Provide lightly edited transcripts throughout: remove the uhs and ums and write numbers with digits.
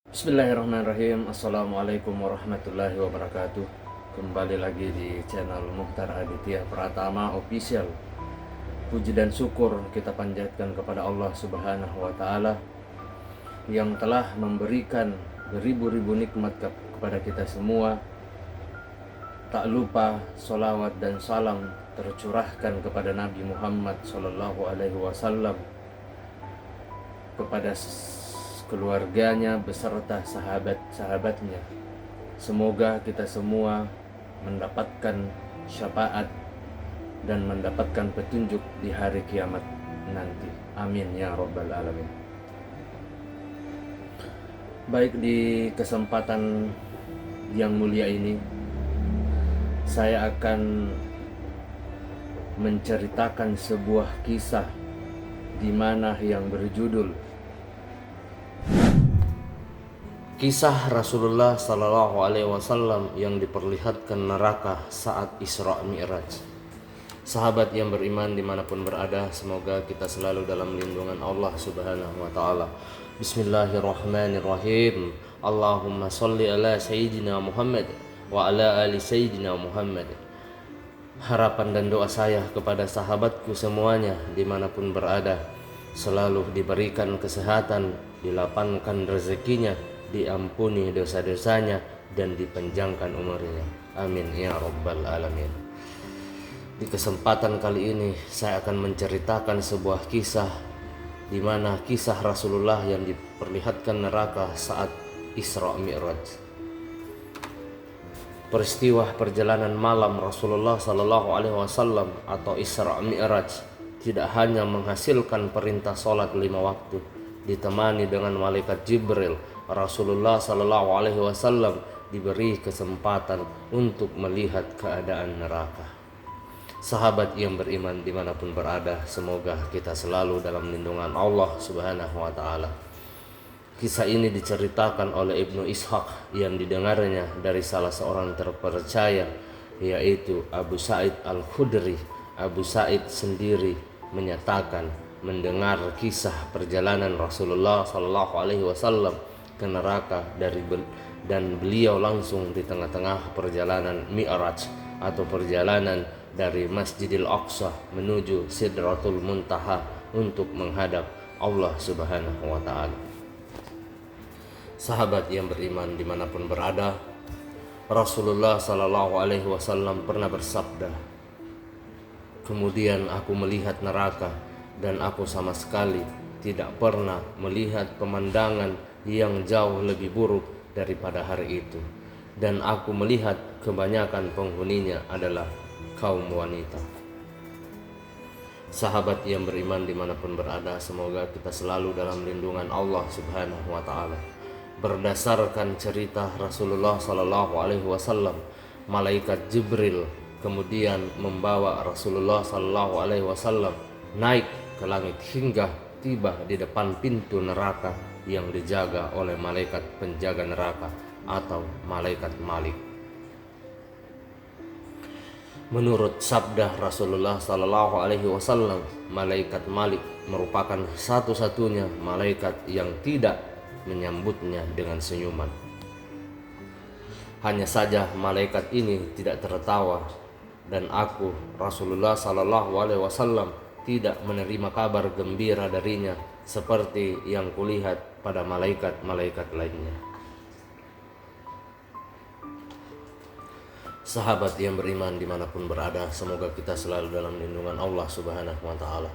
Bismillahirrahmanirrahim. Assalamualaikum warahmatullahi wabarakatuh. Kembali lagi di channel Mukhtar Aditya Pratama Official. Puji dan syukur kita panjatkan kepada Allah Subhanahu wa Ta'ala yang telah memberikan beribu-ribu nikmat kepada kita semua. Tak lupa sholawat dan salam tercurahkan kepada Nabi Muhammad Sallallahu Alaihi Wasallam, kepada keluarganya beserta sahabat-sahabatnya. Semoga kita semua mendapatkan syafaat dan mendapatkan petunjuk di hari kiamat nanti. Amin ya rabbal alamin. Baik, di kesempatan yang mulia ini saya akan menceritakan sebuah kisah di mana yang berjudul Kisah Rasulullah Sallallahu Alaihi Wasallam yang diperlihatkan neraka saat Isra Mi'raj. Sahabat yang beriman dimanapun berada, semoga kita selalu dalam lindungan Allah Subhanahu Wa Taala. Bismillahirrahmanirrahim. Allahumma salli ala Sayyidina Muhammad wa ala ali Sayyidina Muhammad. Harapan dan doa saya kepada sahabatku semuanya dimanapun berada, selalu diberikan kesehatan, dilapangkan rezekinya, diampuni dosa-dosanya, dan dipanjangkan umurnya. Amin ya rabbal alamin. Di kesempatan kali ini saya akan menceritakan sebuah kisah di mana kisah Rasulullah yang diperlihatkan neraka saat Isra Mi'raj. Peristiwa perjalanan malam Rasulullah Sallallahu Alaihi Wasallam atau Isra Mi'raj tidak hanya menghasilkan perintah sholat 5 waktu ditemani dengan malaikat Jibril. Rasulullah Sallallahu Alaihi Wasallam diberi kesempatan untuk melihat keadaan neraka. Sahabat yang beriman dimanapun berada, semoga kita selalu dalam lindungan Allah Subhanahu Wa Taala. Kisah ini diceritakan oleh Ibnu Ishaq yang didengarnya dari salah seorang terpercaya, yaitu Abu Sa'id Al-Khudri. Abu Sa'id sendiri menyatakan mendengar kisah perjalanan Rasulullah Sallallahu Alaihi Wasallam ke neraka dan beliau langsung di tengah-tengah perjalanan Mi'raj atau perjalanan dari Masjidil Aqsa menuju Sidratul Muntaha untuk menghadap Allah Subhanahu wa Ta'ala. Sahabat yang beriman dimanapun berada, Rasulullah Sallallahu Alaihi Wasallam pernah bersabda, "Kemudian aku melihat neraka dan aku sama sekali tidak pernah melihat pemandangan yang jauh lebih buruk daripada hari itu, dan aku melihat kebanyakan penghuninya adalah kaum wanita." Sahabat yang beriman dimanapun berada, semoga kita selalu dalam lindungan Allah Subhanahu wa Ta'ala. Berdasarkan cerita Rasulullah Sallallahu Alaihi Wasallam, malaikat Jibril kemudian membawa Rasulullah Sallallahu Alaihi Wasallam naik ke langit hingga tiba di depan pintu neraka yang dijaga oleh malaikat penjaga neraka atau malaikat Malik. Menurut sabda Rasulullah Sallallahu Alaihi Wasallam, malaikat Malik merupakan satu-satunya malaikat yang tidak menyambutnya dengan senyuman. Hanya saja malaikat ini tidak tertawa, dan aku Rasulullah Sallallahu Alaihi Wasallam tidak menerima kabar gembira darinya seperti yang kulihat pada malaikat-malaikat lainnya. Sahabat yang beriman dimanapun berada, semoga kita selalu dalam lindungan Allah Subhanahu wa Ta'ala.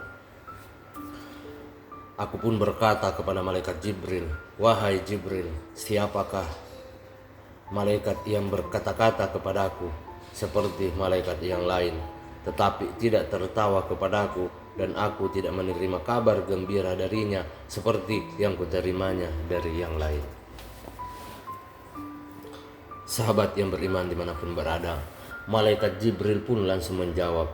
Aku pun berkata kepada malaikat Jibril, "Wahai Jibril, siapakah malaikat yang berkata-kata kepadaku seperti malaikat yang lain, tetapi tidak tertawa kepadaku, dan aku tidak menerima kabar gembira darinya seperti yang kuterimanya dari yang lain?" Sahabat yang beriman dimanapun berada, malaikat Jibril pun langsung menjawab,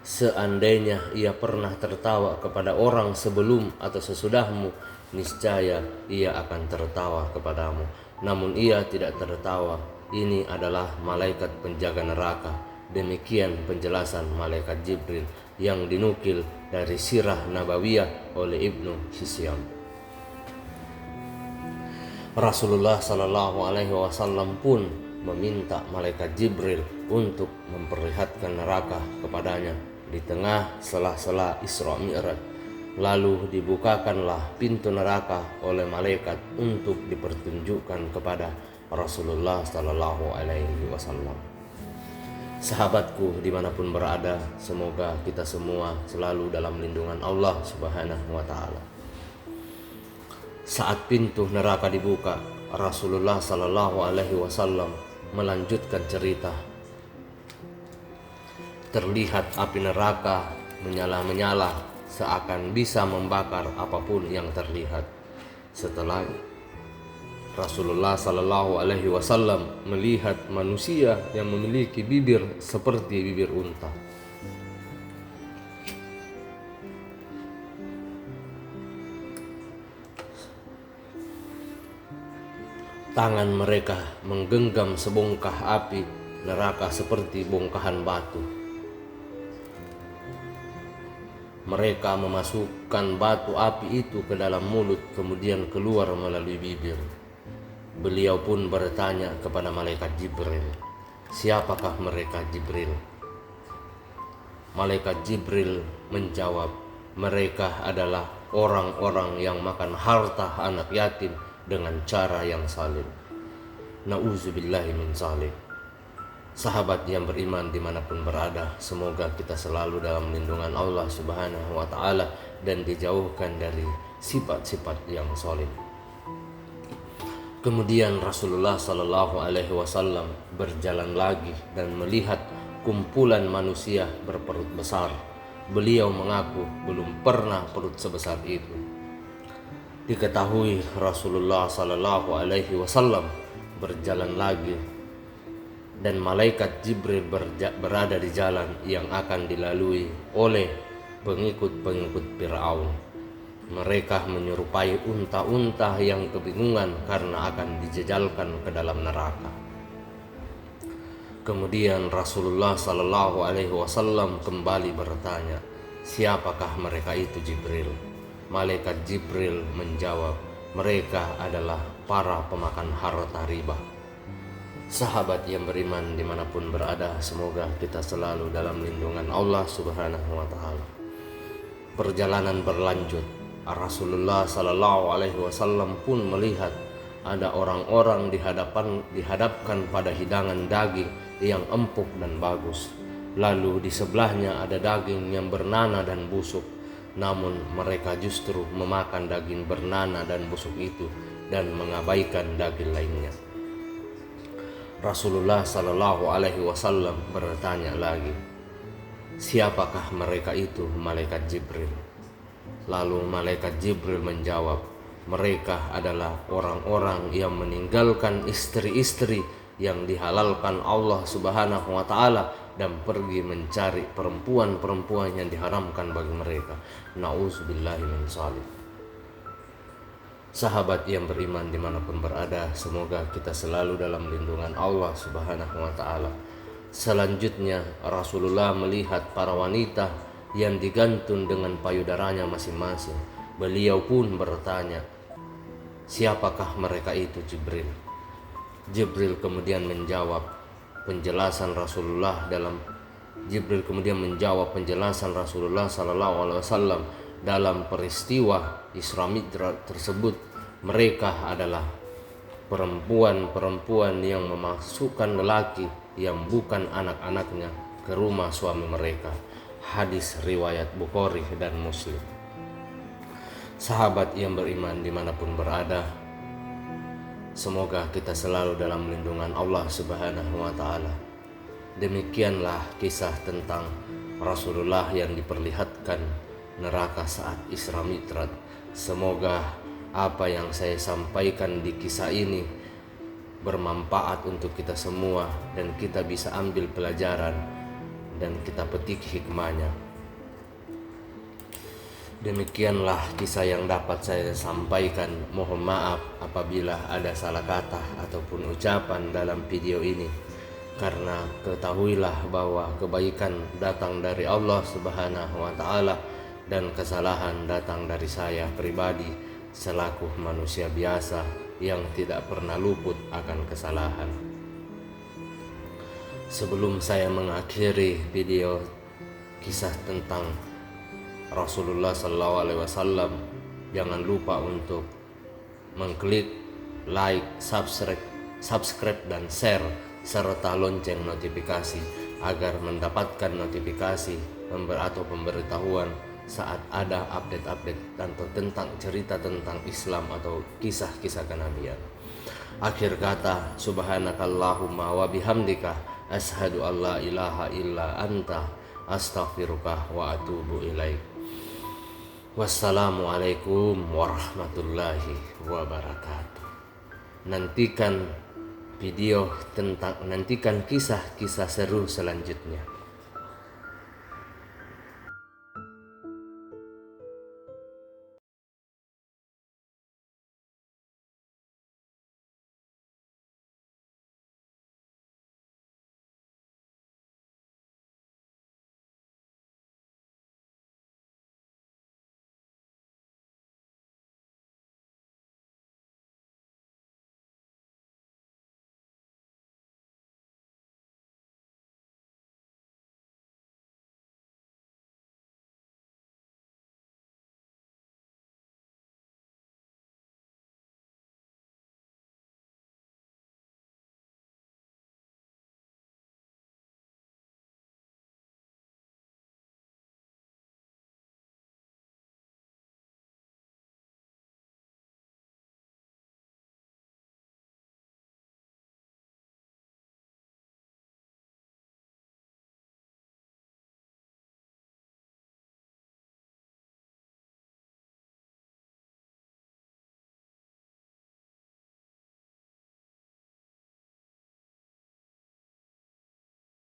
"Seandainya ia pernah tertawa kepada orang sebelum atau sesudahmu, niscaya ia akan tertawa kepadamu. Namun ia tidak tertawa. Ini adalah malaikat penjaga neraka." Demikian penjelasan malaikat Jibril yang dinukil dari Sirah Nabawiyah oleh Ibnu Hisyam. Rasulullah Shallallahu Alaihi Wasallam pun meminta malaikat Jibril untuk memperlihatkan neraka kepadanya di tengah sela-sela Isra Mi'raj. Lalu dibukakanlah pintu neraka oleh malaikat untuk dipertunjukkan kepada Rasulullah Shallallahu Alaihi Wasallam. Sahabatku dimanapun berada, semoga kita semua selalu dalam lindungan Allah Subhanahu wa Ta'ala. Saat pintu neraka dibuka, Rasulullah Sallallahu Alaihi Wasallam melanjutkan cerita. Terlihat api neraka menyala-menyala seakan bisa membakar apapun yang terlihat. Setelah Rasulullah Sallallahu Alaihi Wasallam melihat manusia yang memiliki bibir seperti bibir unta. Tangan mereka menggenggam sebongkah api neraka seperti bongkahan batu. Mereka memasukkan batu api itu ke dalam mulut, kemudian keluar melalui bibir. Beliau pun bertanya kepada malaikat Jibril, "Siapakah mereka, Jibril?" Malaikat Jibril menjawab, "Mereka adalah orang-orang yang makan harta anak yatim dengan cara yang zalim." Na'udzubillahi min zalim. Sahabat yang beriman dimanapun berada, semoga kita selalu dalam lindungan Allah Subhanahu wa Ta'ala dan dijauhkan dari sifat-sifat yang zalim. Kemudian Rasulullah Sallallahu Alaihi Wasallam berjalan lagi dan melihat kumpulan manusia berperut besar. Beliau mengaku belum pernah perut sebesar itu. Diketahui Rasulullah Sallallahu Alaihi Wasallam berjalan lagi dan malaikat Jibril berada di jalan yang akan dilalui oleh pengikut-pengikut Fir'aun. Mereka menyerupai unta-unta yang kebingungan karena akan dijejalkan ke dalam neraka. Kemudian Rasulullah Sallallahu Alaihi Wasallam kembali bertanya, "Siapakah mereka itu, Jibril?" Malaikat Jibril menjawab, "Mereka adalah para pemakan harta riba." Sahabat yang beriman dimanapun berada, semoga kita selalu dalam lindungan Allah Subhanahu wa Ta'ala. Perjalanan berlanjut. Rasulullah Sallallahu Alaihi Wasallam pun melihat ada orang-orang dihadapkan pada hidangan daging yang empuk dan bagus. Lalu di sebelahnya ada daging yang bernanah dan busuk. Namun mereka justru memakan daging bernanah dan busuk itu dan mengabaikan daging lainnya. Rasulullah Sallallahu Alaihi Wasallam bertanya lagi, "Siapakah mereka itu, malaikat Jibril?" Lalu malaikat Jibril menjawab, "Mereka adalah orang-orang yang meninggalkan istri-istri yang dihalalkan Allah Subhanahu wa Ta'ala dan pergi mencari perempuan-perempuan yang diharamkan bagi mereka." Na'udzubillahi min zalim. Sahabat yang beriman dimanapun berada, semoga kita selalu dalam lindungan Allah Subhanahu wa Ta'ala. Selanjutnya Rasulullah melihat para wanita yang digantung dengan payudaranya masing-masing. Beliau pun bertanya, "Siapakah mereka itu, Jibril?" Jibril kemudian menjawab penjelasan Rasulullah Sallallahu Alaihi Wasallam dalam peristiwa Isra Mi'raj tersebut. Mereka adalah perempuan-perempuan yang memasukkan lelaki yang bukan anak-anaknya ke rumah suami mereka. Hadis riwayat Bukhari dan Muslim. Sahabat yang beriman dimanapun berada, semoga kita selalu dalam lindungan Allah Subhanahu wa Ta'ala. Demikianlah kisah tentang Rasulullah yang diperlihatkan neraka saat Isra Mi'raj. Semoga apa yang saya sampaikan di kisah ini bermanfaat untuk kita semua dan kita bisa ambil pelajaran dan kita petik hikmahnya. Demikianlah kisah yang dapat saya sampaikan. Mohon maaf apabila ada salah kata ataupun ucapan dalam video ini, karena ketahuilah bahwa kebaikan datang dari Allah Subhanahu wa Ta'ala dan kesalahan datang dari saya pribadi selaku manusia biasa yang tidak pernah luput akan kesalahan. Sebelum saya mengakhiri video kisah tentang Rasulullah SAW, jangan lupa untuk mengklik like, subscribe dan share serta lonceng notifikasi agar mendapatkan notifikasi atau pemberitahuan saat ada update-update tentang cerita tentang Islam atau kisah-kisah kenabian. Akhir kata, subhanakallahumma wa bihamdika ashhadu an la ilaha illa anta astaghfiruka wa atubu ilaik. Wassalamualaikum warahmatullahi wabarakatuh. Nantikan kisah-kisah seru selanjutnya.